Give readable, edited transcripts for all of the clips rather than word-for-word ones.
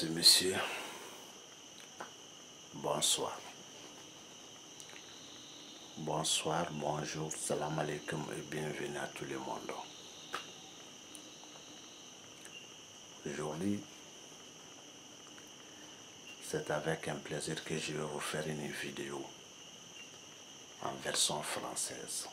et messieurs, bonsoir. Bonsoir, bonjour, salam alaikum et bienvenue à tout le monde. Aujourd'hui, c'est avec un plaisir que je vais vous faire une vidéo en version française.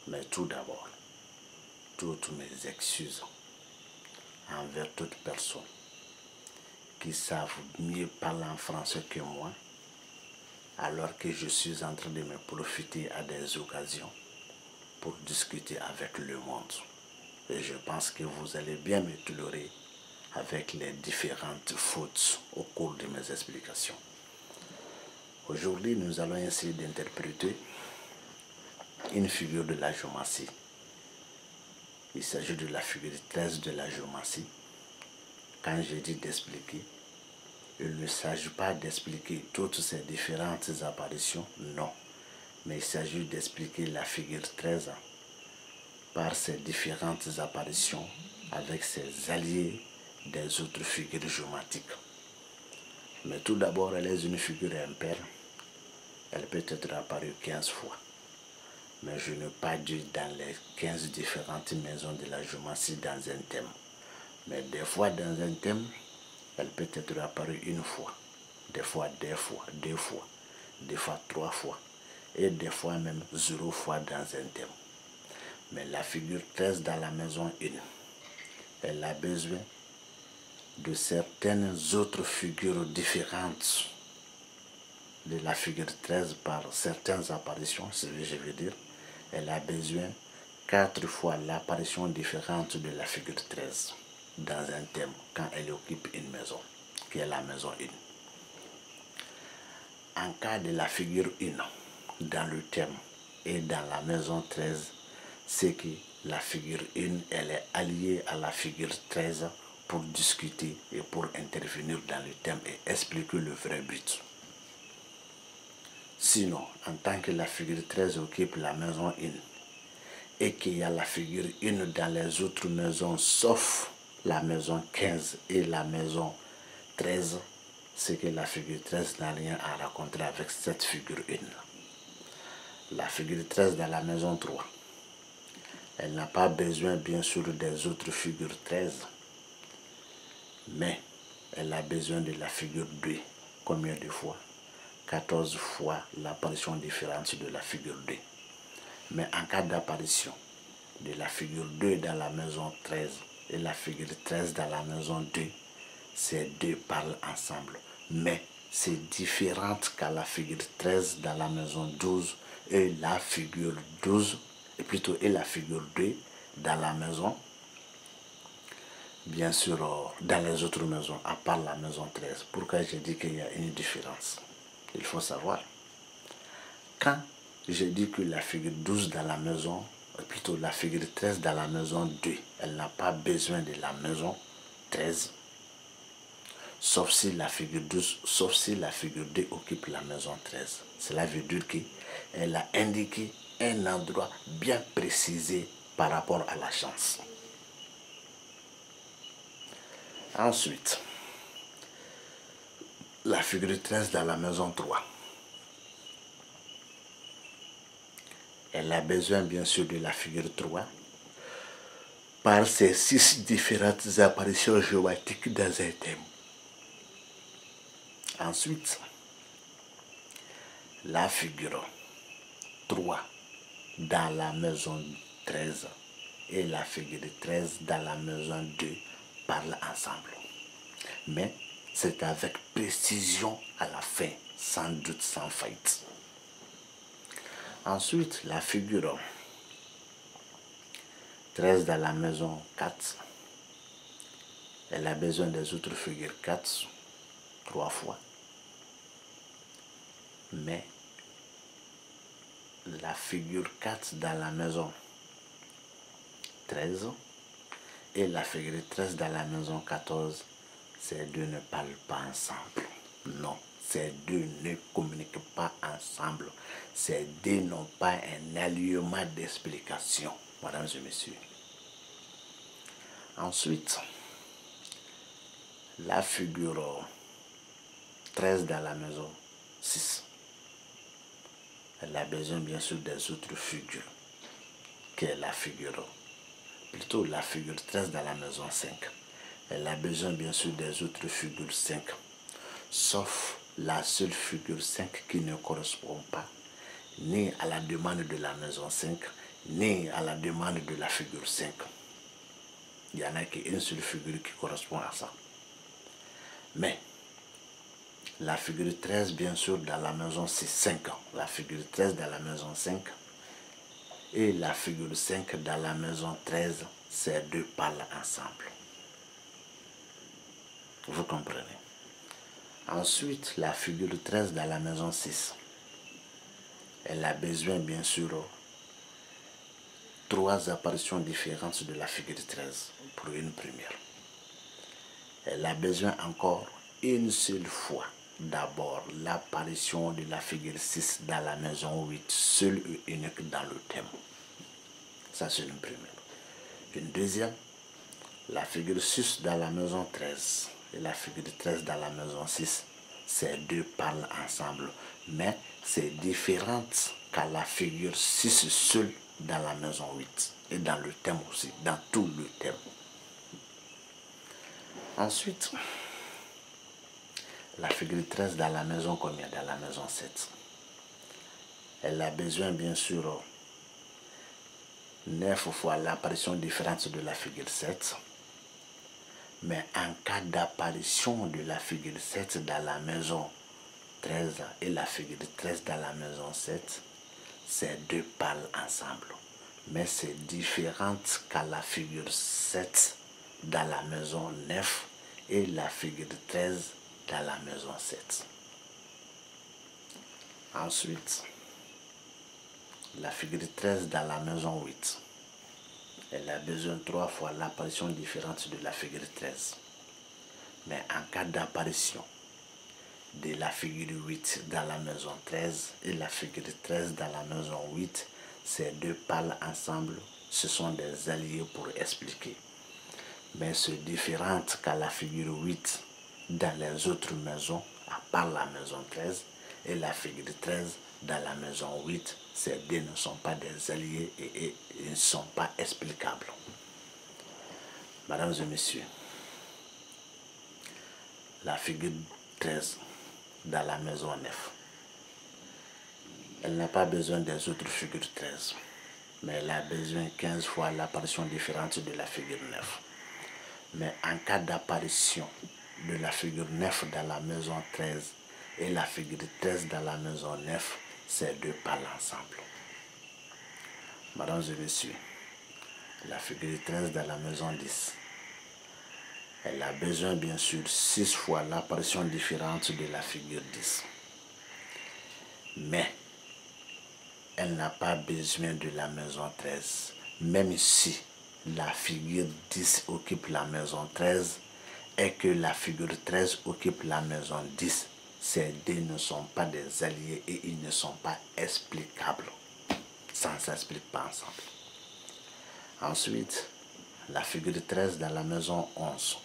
Mais tout d'abord, toutes mes excuses envers toute personne qui savent mieux parler en français que moi, alors que je suis en train de me profiter à des occasions pour discuter avec le monde. Et je pense que vous allez bien me tolérer avec les différentes fautes au cours de mes explications. Aujourd'hui, nous allons essayer d'interpréter une figure de la géométrie. Il s'agit de la figure 13 de la géométrie. Quand je dis d'expliquer, il ne s'agit pas d'expliquer toutes ces différentes apparitions, non. Mais il s'agit d'expliquer la figure 13 par ses différentes apparitions avec ses alliés des autres figures géométriques. Mais tout d'abord, elle est une figure impaire. Elle peut être apparue 15 fois. Mais je n'ai pas dit dans les 15 différentes maisons de la géométrie dans un thème. Mais des fois dans un thème, elle peut être apparue une fois, des fois deux fois, des fois trois fois, et des fois même 0 fois dans un thème. Mais la figure 13 dans la maison 1, elle a besoin de certaines autres figures différentes de la figure 13 par certaines apparitions, c'est ce que je veux dire. Elle a besoin 4 fois l'apparition différente de la figure 13 dans un thème quand elle occupe une maison, qui est la maison 1. En cas de la figure 1 dans le thème et dans la maison 13, c'est que la figure 1 elle est alliée à la figure 13 pour discuter et pour intervenir dans le thème et expliquer le vrai but. Sinon, en tant que la figure 13 occupe la maison 1 et qu'il y a la figure 1 dans les autres maisons sauf la maison 15 et la maison 13, c'est que la figure 13 n'a rien à rencontrer avec cette figure 1. La figure 13 dans la maison 3, elle n'a pas besoin bien sûr des autres figures 13, mais elle a besoin de la figure 2. Combien de fois? 14 fois l'apparition différente de la figure 2. Mais en cas d'apparition de la figure 2 dans la maison 13 et la figure 13 dans la maison 2, ces deux parlent ensemble. Mais c'est différent qu'à la figure 13 dans la maison 12 et la figure 12, et la figure 2 dans la maison, bien sûr dans les autres maisons, à part la maison 13. Pourquoi j'ai dit qu'il y a une différence? Il faut savoir, quand je dis que la figure 12 dans la maison, plutôt la figure 13 dans la maison 2, elle n'a pas besoin de la maison 13, sauf si la figure 12, sauf si la figure 2 occupe la maison 13. Cela veut dire qu'elle a indiqué un endroit bien précisé par rapport à la chance. Ensuite, la figure 13 dans la maison 3. Elle a besoin bien sûr de la figure 3 par ses 6 différentes apparitions géométriques dans un thème. Ensuite, la figure 3 dans la maison 13 et la figure 13 dans la maison 2 parlent ensemble. Mais c'est avec précision à la fin, sans doute, sans faillite. Ensuite, la figure 13 dans la maison 4, elle a besoin des autres figures 4 3 fois. Mais la figure 4 dans la maison 13 et la figure 13 dans la maison 14, ces deux ne parlent pas ensemble. Non, ces deux ne communiquent pas ensemble. Ces deux n'ont pas un alignement d'explication, mesdames et messieurs. Ensuite, la figure 13 dans la maison 6. Elle a besoin bien sûr des autres figures, qui est la figure 13 dans la maison 5. Elle a besoin bien sûr des autres figures 5, sauf la seule figure 5 qui ne correspond pas ni à la demande de la maison 5, ni à la demande de la figure 5. Il n'y en a qu'une seule figure qui correspond à ça. Mais la figure 13, bien sûr, dans la maison, c'est 5 ans. La figure 13 dans la maison 5 et la figure 5 dans la maison 13, ces deux parlent ensemble. Vous comprenez? Ensuite, la figure 13 dans la maison 6. Elle a besoin, bien sûr, 3 apparitions différentes de la figure 13 pour une première. Elle a besoin encore une seule fois, d'abord, l'apparition de la figure 6 dans la maison 8, seule et unique dans le thème. Ça, c'est une première. Une deuxième, la figure 6 dans la maison 13 et la figure 13 dans la maison 6. Ces deux parlent ensemble, mais c'est différent qu'à la figure 6 seule dans la maison 8 et dans le thème aussi, dans tout le thème. Ensuite, la figure 13 dans la maison combien? Dans la maison 7. Elle a besoin bien sûr 9 fois l'apparition différente de la figure 7. Mais en cas d'apparition de la figure 7 dans la maison 13 et la figure 13 dans la maison 7, ces deux parlent ensemble. Mais c'est différent qu'à la figure 7 dans la maison 9 et la figure 13 dans la maison 7. Ensuite, la figure 13 dans la maison 8. Elle a besoin 3 fois l'apparition différente de la figure 13. Mais en cas d'apparition de la figure 8 dans la maison 13 et la figure 13 dans la maison 8, ces deux parlent ensemble. Ce sont des alliés pour expliquer. Mais c'est différent qu'à la figure 8 dans les autres maisons, à part la maison 13, et la figure 13 dans la maison 8, ces deux ne sont pas des alliés et ils ne sont pas explicables. Mesdames et messieurs, la figure 13 dans la maison 9, elle n'a pas besoin des autres figures 13, mais elle a besoin 15 fois l'apparition différente de la figure 9. Mais en cas d'apparition de la figure 9 dans la maison 13 et la figure 13 dans la maison 9, ces deux parlent ensemble. Mesdames et messieurs, la figure 13 dans la maison 10, elle a besoin bien sûr 6 fois l'apparition différente de la figure 10. Mais elle n'a pas besoin de la maison 13, même si la figure 10 occupe la maison 13 et que la figure 13 occupe la maison 10, ces deux ne sont pas des alliés et ils ne sont pas explicables. Ça ne s'explique pas ensemble. Ensuite, la figure 13 dans la maison 11.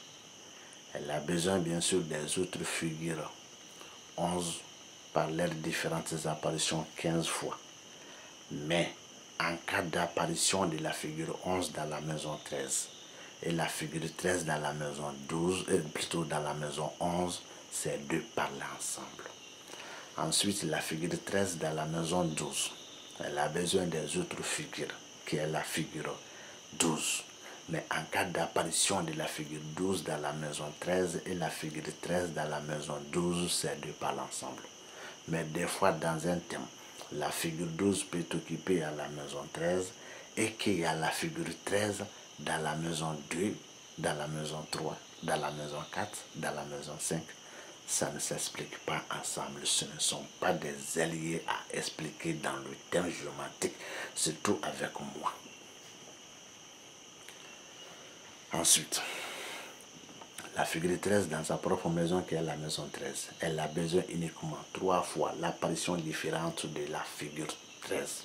Elle a besoin bien sûr des autres figures 11 par leurs différentes apparitions 15 fois. Mais en cas d'apparition de la figure 11 dans la maison 13 et la figure 13 dans la maison 12, plutôt dans la maison 11, ces deux parlent ensemble. Ensuite, la figure 13 dans la maison 12, elle a besoin des autres figures, qui est la figure 12. Mais en cas d'apparition de la figure 12 dans la maison 13 et la figure 13 dans la maison 12, ces deux parlent ensemble. Mais des fois, dans un thème, la figure 12 peut occuper à la maison 13 et qu'il y a la figure 13 dans la maison 2, dans la maison 3, dans la maison 4, dans la maison 5. Ça ne s'explique pas ensemble. Ce ne sont pas des alliés à expliquer dans le thème géométrique, surtout avec moi. Ensuite, la figure 13 dans sa propre maison qui est la maison 13, elle a besoin uniquement 3 fois l'apparition différente de la figure 13.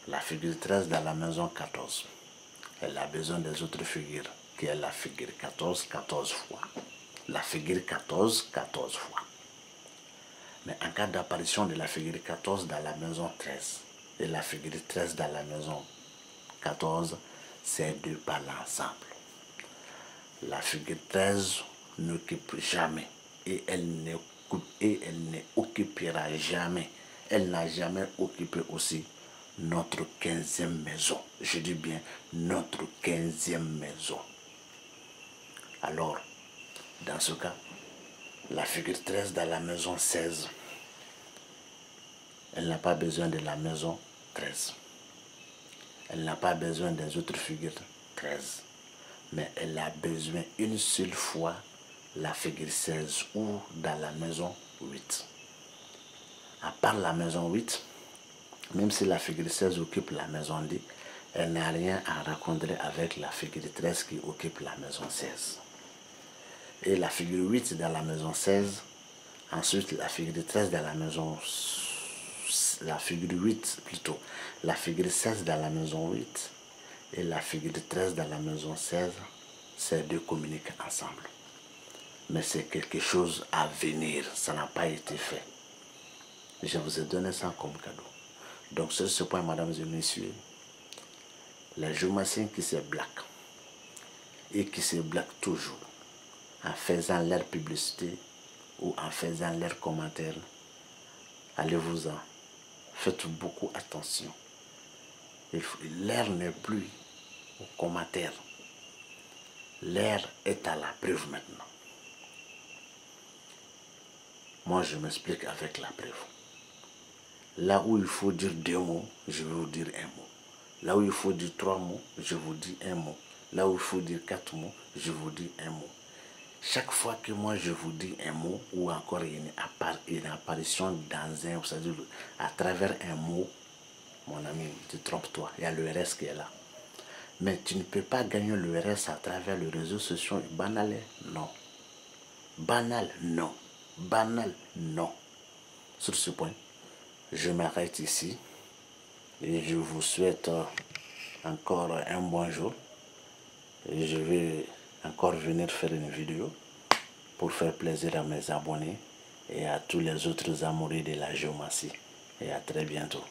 La figure 13 dans la maison 14, elle a besoin des autres figures qui est la figure 14, 14 fois. La figure 14, 14 fois. Mais en cas d'apparition de la figure 14 dans la maison 13 et la figure 13 dans la maison 14, ces deux parlent ensemble. La figure 13 n'occupe jamais et elle n'occupera jamais. Elle n'a jamais occupé aussi notre 15e maison. Je dis bien notre 15e maison. Alors, dans ce cas, la figure 13 dans la maison 16, elle n'a pas besoin de la maison 13. Elle n'a pas besoin des autres figures 13. Mais elle a besoin une seule fois la figure 16 ou dans la maison 8. À part la maison 8, même si la figure 16 occupe la maison 10, elle n'a rien à rencontrer avec la figure 13 qui occupe la maison 16. Et la figure 8 dans la maison 16, ensuite la figure 13 dans la maison, la figure 8 plutôt, la figure 16 dans la maison 8 et la figure 13 dans la maison 16, ces deux communiquent ensemble. Mais c'est quelque chose à venir, ça n'a pas été fait. Je vous ai donné ça comme cadeau. Donc sur ce point, mesdames et messieurs, les géomanciens qui se blaguent et qui se blaguent toujours en faisant leur publicité ou en faisant leurs commentaires, allez-vous-en, faites beaucoup attention. L'air n'est plus au commentaire. L'air est à la preuve maintenant. Moi, je m'explique avec la preuve. Là où il faut dire 2 mots, je vais vous dire 1 mot. Là où il faut dire 3 mots, je vous dis 1 mot. Là où il faut dire 4 mots, je vous dis 1 mot. Chaque fois que moi je vous dis un mot ou encore une apparition dans un, c'est-à-dire à travers un mot, mon ami, tu trompes-toi, il y a le RS qui est là. Mais tu ne peux pas gagner le RS à travers les réseaux sociaux. Banal, non. Banal, non. Banal, non. Sur ce point, je m'arrête ici et je vous souhaite encore un bon jour. Et je vais encore venir faire une vidéo pour faire plaisir à mes abonnés et à tous les autres amoureux de la géomancie. Et à très bientôt.